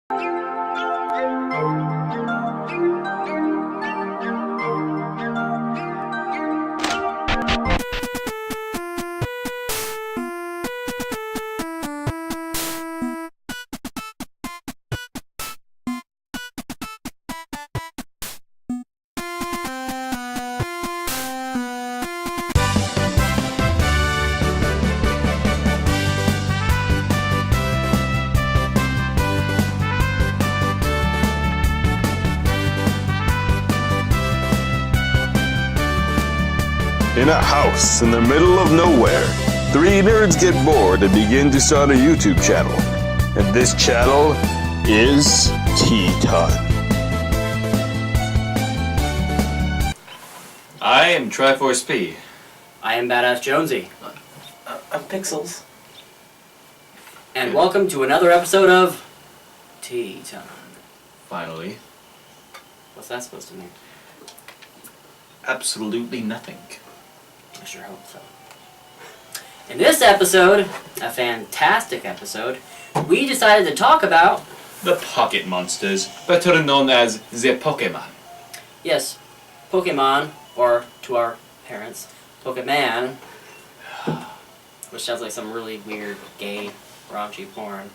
In a house in the middle of nowhere, three nerds get bored and begin to start a YouTube channel. And this channel is TToN. I am TriforceP. I am BadassJonesy. I'm Pixels. And welcome to another episode of TToN. Finally. What's that supposed to mean? Absolutely nothing. I sure hope so. In this episode, a fantastic episode, we decided to talk about... The pocket monsters, better known as the Pokeman. Yes, Pokemon, or to our parents, Pokeman, which sounds like some really weird, gay, raunchy porn.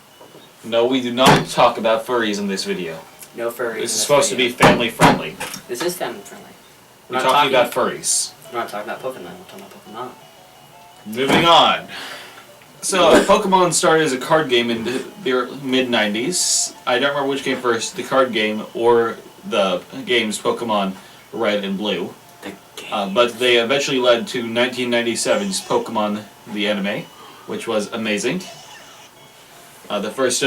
No, we do not talk about furries in this video. No furries. This is supposed to be family friendly. This is family friendly. We're talking about furries. We're not talking about Pokemon, we're talking about Pokemon. Moving on. So, Pokemon started as a card game in the mid-90s. I don't remember which came first, the card game or the games Pokemon Red and Blue. But they eventually led to 1997's Pokemon the anime, which was amazing. The first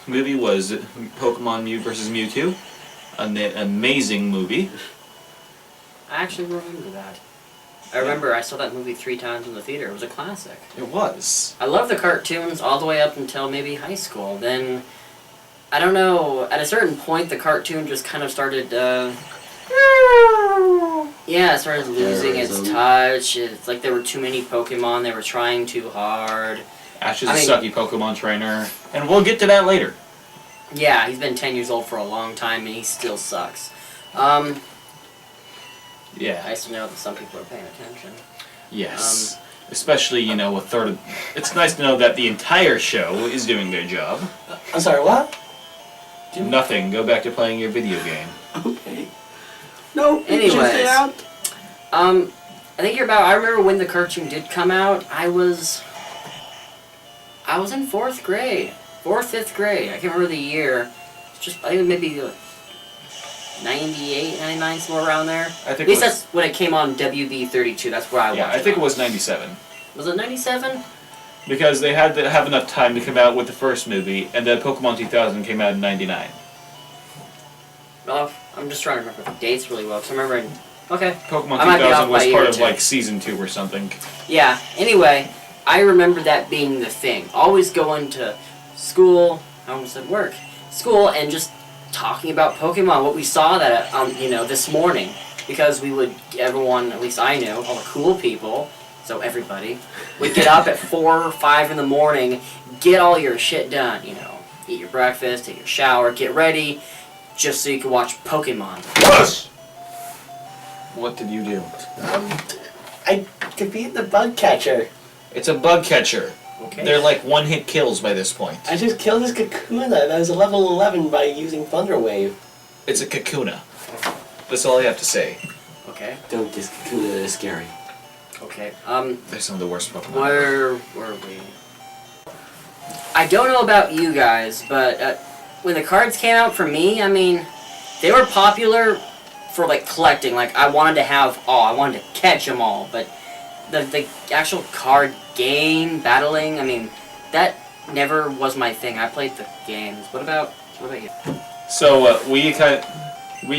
movie was Pokemon Mew vs. Mewtwo, an amazing movie. I actually remember that. I remember I saw that movie 3 times in the theater. It was a classic. It was. I loved the cartoons all the way up until maybe high school. Then, I don't know, at a certain point the cartoon just kind of started, yeah, it started losing its touch. It's like there were too many Pokemon, they were trying too hard. Ash is a sucky Pokemon trainer, and we'll get to that later. Yeah, he's been 10 years old for a long time and he still sucks. Yeah. Nice to know that some people are paying attention. Yes. Especially, you know, a third of... It's nice to know that the entire show is doing their job. I'm sorry, what? Nothing. Go back to playing your video game. Okay. No, anyways. Stay out. I think I remember when the cartoon did come out, I was in 4th grade. 4th, 5th grade. I can't remember the year. It's just, I think maybe 98, 99, somewhere around there. At least that's when it came on WB32. That's where I watched it. Yeah, I think it was 97. Was it 97? Because they had to have enough time to come out with the first movie, and then Pokemon 2000 came out in 99. Oh, I'm just trying to remember the dates really well, because I'm remembering... Okay. Pokemon 2000 was part of, like, Season 2 or something. Yeah, anyway, I remember that being the thing. Always going to school, I almost said work, school, and just talking about Pokemon, what we saw that, you know, this morning. Because we would, everyone, at least I knew, all the cool people, so everybody, would get up at 4 or 5 in the morning, get all your shit done, you know, eat your breakfast, take your shower, get ready, just so you could watch Pokemon. Yes! What did you do? I defeated the bug catcher. It's a bug catcher. Okay. They're like one-hit kills by this point. I just killed this Kakuna that was a level 11 by using Thunder Wave. It's a Kakuna. That's all I have to say. Okay. Don't, this Kakuna is scary. Okay. They're some of the worst Pokemon. Where were we? I don't know about you guys, but when the cards came out for me, I mean, they were popular for like collecting. Like I wanted to have all, I wanted to catch them all, but the actual card game battling, I mean, that never was my thing. I played the games. What about you? So we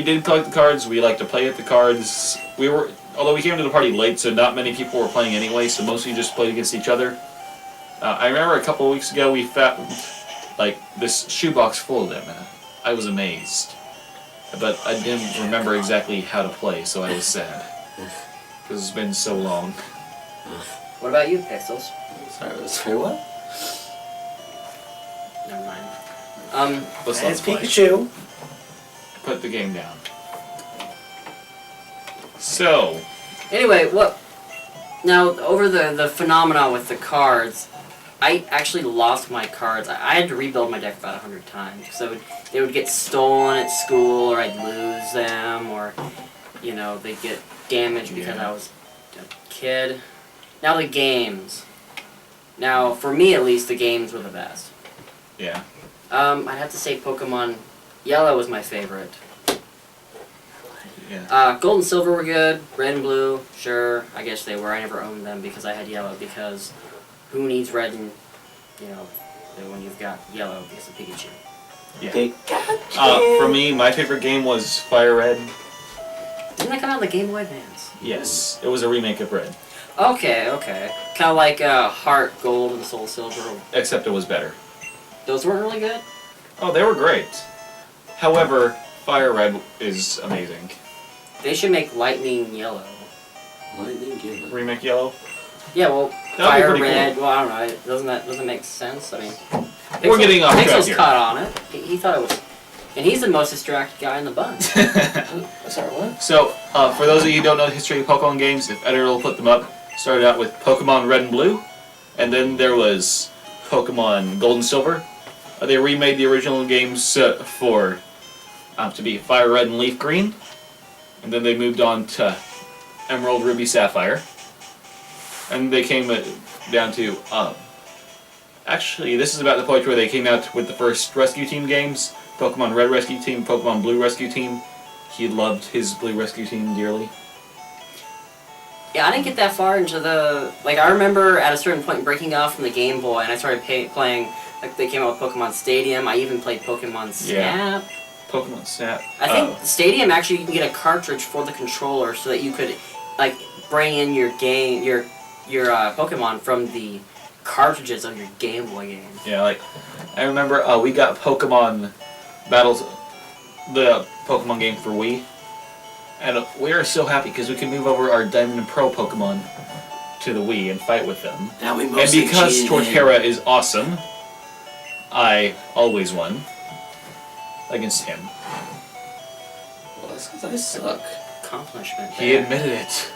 did collect the cards. We like to play at the cards. Although we came to the party late, so not many people were playing anyway. So mostly just played against each other. I remember a couple of weeks ago we found like this shoebox full of them. I was amazed, but I didn't remember exactly how to play, so I was sad because it's been so long. What about you, Pixels? Sorry, what? Never mind. Let's It's play. Pikachu. Put the game down. So, Anyway, now, over the phenomenon with the cards, I actually lost my cards. I had to rebuild my deck about 100 times. So they would get stolen at school, or I'd lose them, or, you know, they'd get damaged because I was a kid. Now the games. Now, for me at least, the games were the best. yeah. I'd have to say Pokemon Yellow was my favorite. Yeah. Gold and Silver were good. Red and Blue, sure. I guess they were. I never owned them because I had Yellow. Because who needs Red and, you know, when you've got Yellow because of Pikachu? Yeah. For me, my favorite game was Fire Red. Didn't that come out on the Game Boy Advance? Yes. It was a remake of Red. Okay. Kind of like Heart Gold and Soul Silver. Except it was better. Those weren't really good? Oh, they were great. However, Fire Red is amazing. They should make Lightning Yellow. Remake Yellow? Yeah, well, That'd be Fire pretty Red, cool. well, I don't know. Doesn't make sense? I mean, We're getting off track Pixel's here. caught on it. He thought it was... And he's the most distracted guy in the bunch. Sorry, what? So, for those of you who don't know the history of Pokemon games, if editor will put them up, started out with Pokemon Red and Blue, and then there was Pokemon Gold and Silver. They remade the original games for to be Fire Red and Leaf Green, and then they moved on to Emerald, Ruby, Sapphire, and they came down to actually this is about the point where they came out with the first Rescue Team games. Pokemon Red Rescue Team, Pokemon Blue Rescue Team. He loved his Blue Rescue Team dearly. Yeah, I didn't get that far into the... Like, I remember at a certain point breaking off from the Game Boy, and I started playing... Like, they came out with Pokemon Stadium. I even played Pokemon Snap. Yeah. Pokemon Snap. I think Stadium, actually, you can get a cartridge for the controller so that you could, like, bring in your game, your Pokemon from the cartridges of your Game Boy game. Yeah, like, I remember we got Pokemon Battles, the Pokemon game for Wii, and we are so happy because we can move over our Diamond and Pearl Pokemon to the Wii and fight with them. Now we And mostly because cheated. Torterra is awesome, I always won against him. Well, that's because I suck. Accomplishment He there. admitted it.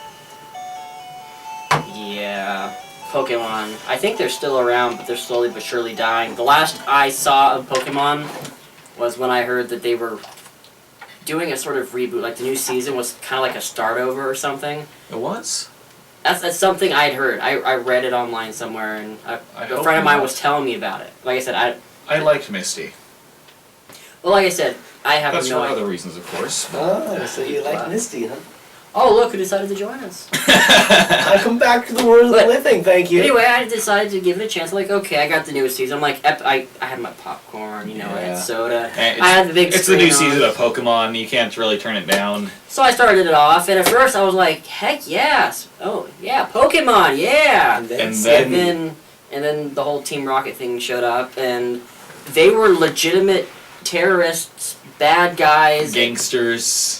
Yeah. Pokemon. I think they're still around, but they're slowly but surely dying. The last I saw of Pokemon was when I heard that they were doing a sort of reboot. Like, the new season was kind of like a start over or something. It was? That's something I'd heard. I read it online somewhere, and a hope friend of mine not. was telling me about it. Like I said, I liked Misty. well, like I said, I have That's no for idea. other reasons, of course. Oh, so you like Misty, huh? Oh, look who decided to join us. I come back to the world of the But- living, thank you. Anyway, I decided to give it a chance. Like, okay, I got the newest season. I'm like, I had my popcorn, you know, I Yeah. had soda. And I had the big It's the new screen season on. of Pokemon. You can't really turn it down. So I started it off, and at first I was like, heck yes. Oh, yeah, Pokemon, yeah. And And And then the whole Team Rocket thing showed up, and they were legitimate terrorists, bad guys. Gangsters.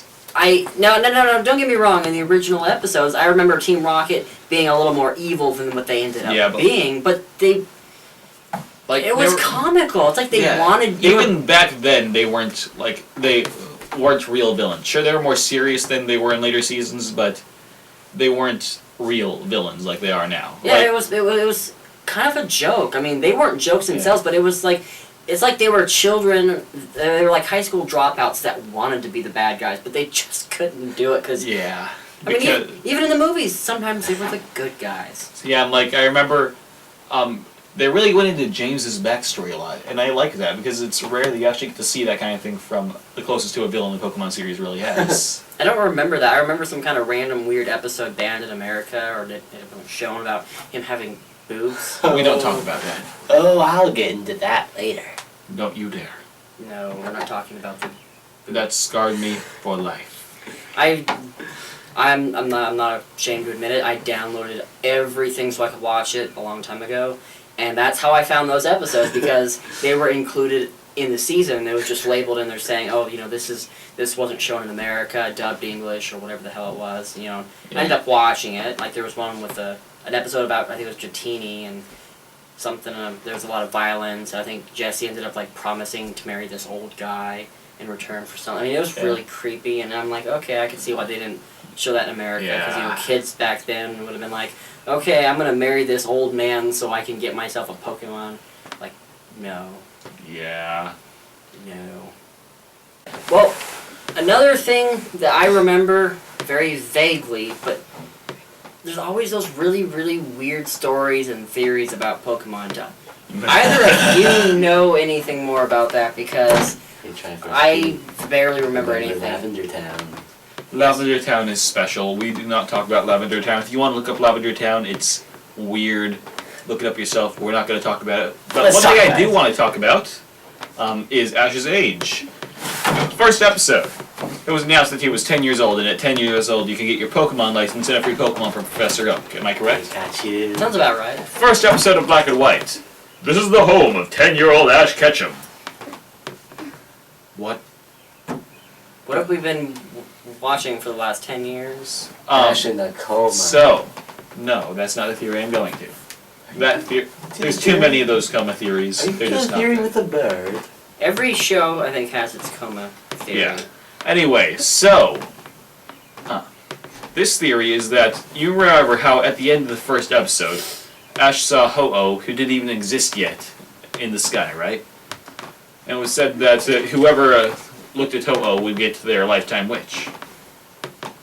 No, don't get me wrong, in the original episodes, I remember Team Rocket being a little more evil than what they ended up being, but it was comical. It's like they wanted... Even back then, they weren't real villains. Sure, they were more serious than they were in later seasons, but they weren't real villains like they are now. Yeah, it was kind of a joke. I mean, they weren't jokes themselves, but it was like... It's like they were children, they were like high school dropouts that wanted to be the bad guys, but they just couldn't do it because... Yeah. I mean, even in the movies, sometimes they were the good guys. Yeah, I remember they really went into James's backstory a lot, and I like that because it's rare that you actually get to see that kind of thing from the closest to a villain the Pokemon series really has. I don't remember that. I remember some kind of random weird episode banned in America, or it was shown about him having boobs. We don't talk about that. Oh, I'll get into that later. Don't you dare. No, we're not talking about the... That scarred me for life. I'm not ashamed to admit it. I downloaded everything so I could watch it a long time ago, and that's how I found those episodes because they were included in the season. It was just labeled in there saying, "Oh, you know, this wasn't shown in America, dubbed English or whatever the hell it was." You know, I ended up watching it. Like there was one with an episode about I think it was Dratini and something. There was a lot of violence. I think Jesse ended up like promising to marry this old guy in return for something. I mean, it was really creepy, and I'm like, okay, I can see why they didn't show that in America, because you know, kids back then would have been like, okay, I'm gonna marry this old man so I can get myself a Pokemon. Like, no. Yeah. No. Well, another thing that I remember very vaguely, but there's always those really, really weird stories and theories about Pokemon. Either of you know anything more about that, because I barely remember anything. Lavender Town. Lavender Town is special. We do not talk about Lavender Town. If you want to look up Lavender Town, it's weird. Look it up yourself. We're not going to talk about it. But Let's one talk thing I about do it. want to talk about is Ash's age. First episode, it was announced that he was 10 years old, and at 10 years old you can get your Pokemon license and a free Pokemon from Professor Oak. Am I correct? Got you. Sounds about right. First episode of Black and White. This is the home of 10-year-old Ash Ketchum. What? What have we been watching for the last 10 years? Ash in a coma. So, no, that's not the theory I'm going to. There's too many of those coma theories. Are you They're just not theory good. with a bird? Every show, I think, has its coma theory. Yeah. Anyway, so this theory is that you remember how at the end of the first episode, Ash saw Ho-Oh, who didn't even exist yet, in the sky, right? And it was said that whoever looked at Ho-Oh would get their lifetime wish.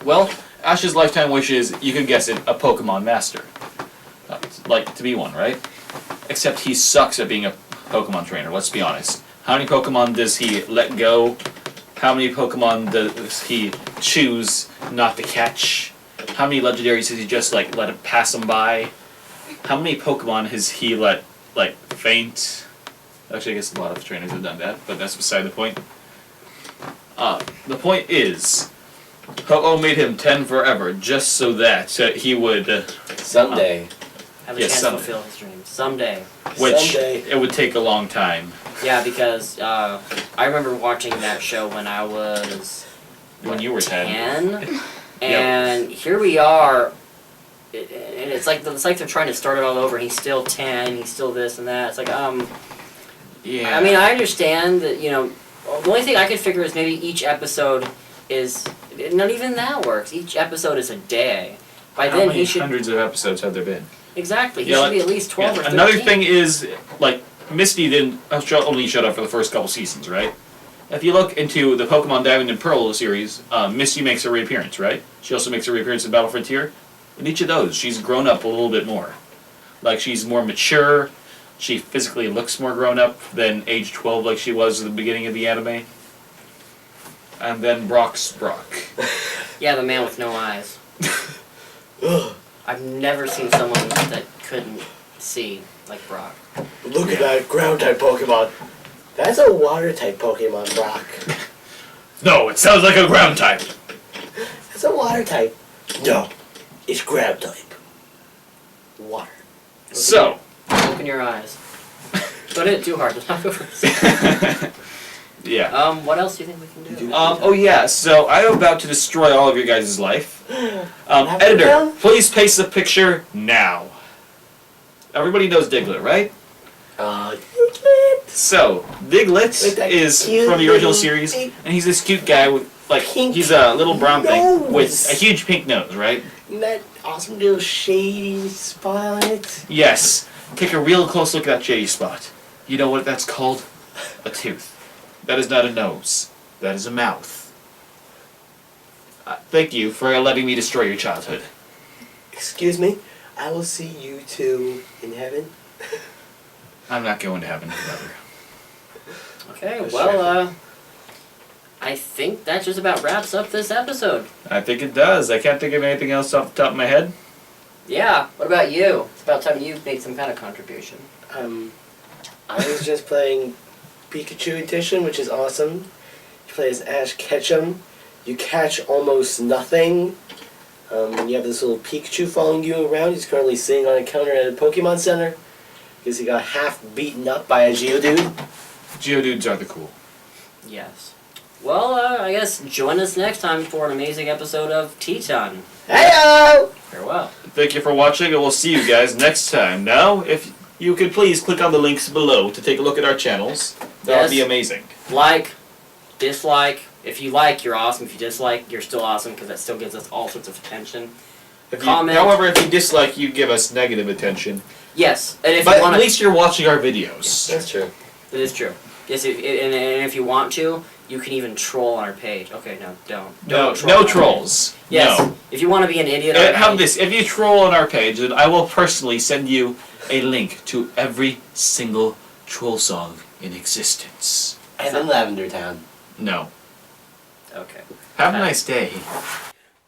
Well, Ash's lifetime wish is, you can guess it, a Pokemon Master. Like, to be one, right? Except he sucks at being a Pokemon trainer, let's be honest. How many Pokemon does he let go? How many Pokemon does he choose not to catch? How many legendaries does he just, like, let it pass him by? How many Pokemon has he let, like, faint? Actually, I guess a lot of trainers have done that, but that's beside the point. The point is, Ho-Oh made him 10 forever, just so that he would... Someday. Have a Yes, chance someday. to fulfill his dreams. Someday. which Someday. it would take a long time. Yeah, because I remember watching that show when I was When you were 10. 10, and here we are. And it's like they're trying to start it all over. He's still 10. He's still this and that. It's like Yeah. I mean, I understand that, you know, the only thing I could figure is maybe each episode is not even that works. Each episode is a day. By How then many he should hundreds of episodes have there been? exactly. He Yeah, should like- be at least 12 or 13. Another thing is, like, Misty didn't only showed up for the first couple seasons, right? If you look into the Pokemon Diamond and Pearl series, Misty makes a reappearance, right? She also makes a reappearance in Battle Frontier. In each of those, she's grown up a little bit more. Like, she's more mature. She physically looks more grown up than age 12 like she was at the beginning of the anime. And then Brock's Brock. Yeah, the man with no eyes. I've never seen someone that couldn't see like Brock. Look at that ground type Pokemon. That's a water type Pokemon, Brock. No, it sounds like a ground type. That's a water type. No, it's ground type. Water. So, Open your eyes. Don't hit it too hard. Let's not go for it. yeah. What else do you think we can do? Oh yeah, so I'm about to destroy all of your guys' life. Editor, down? please paste the picture now. Everybody knows Diglett, right? You can't. So, Diglett With that is cute from the original little series, pink- and he's this cute guy with, like, pink he's a little brown thing with nose. a huge pink nose, right? And that awesome little shady spot on it. Yes. Take a real close look at that shady spot. You know what that's called? A tooth. That is not a nose. That is a mouth. Thank you for letting me destroy your childhood. Excuse me. I will see you two in heaven. I'm not going to heaven forever. Okay, That's well, I think that just about wraps up this episode. I think it does. I can't think of anything else off the top of my head. Yeah, what about you? It's about time you made some kind of contribution. I was just playing Pikachu Edition, which is awesome. You play as Ash Ketchum. You catch almost nothing. You have this little Pikachu following you around. He's currently sitting on a counter at a Pokemon Center because he got half beaten up by a Geodude. Geodudes are the cool. Yes. Well, I guess join us next time for an amazing episode of TToN. Heyo! Farewell. Thank you for watching, and we'll see you guys next time. Now, if you could please click on the links below to take a look at our channels. That would be Yes. amazing. Like, dislike. If you like, you're awesome. If you dislike, you're still awesome because that still gives us all sorts of attention. Comment. However, if you dislike, you give us negative attention. Yes, and if But you want at least you're watching our videos. That's true. it is true. Yes, and if you want to, you can even troll on our page. Okay, no, don't. No, troll no on our trolls. page. Yes, No. if you want to be an idiot. on our Have page- this. If you troll on our page, then I will personally send you a link to every single troll song in existence. And in Lavender Town. No. Okay. Have a nice day.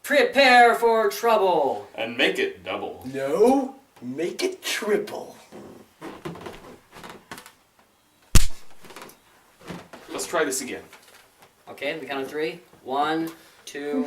Prepare for trouble. And make it double. No, make it triple. Let's try this again. Okay, we count on 3. 1, 2.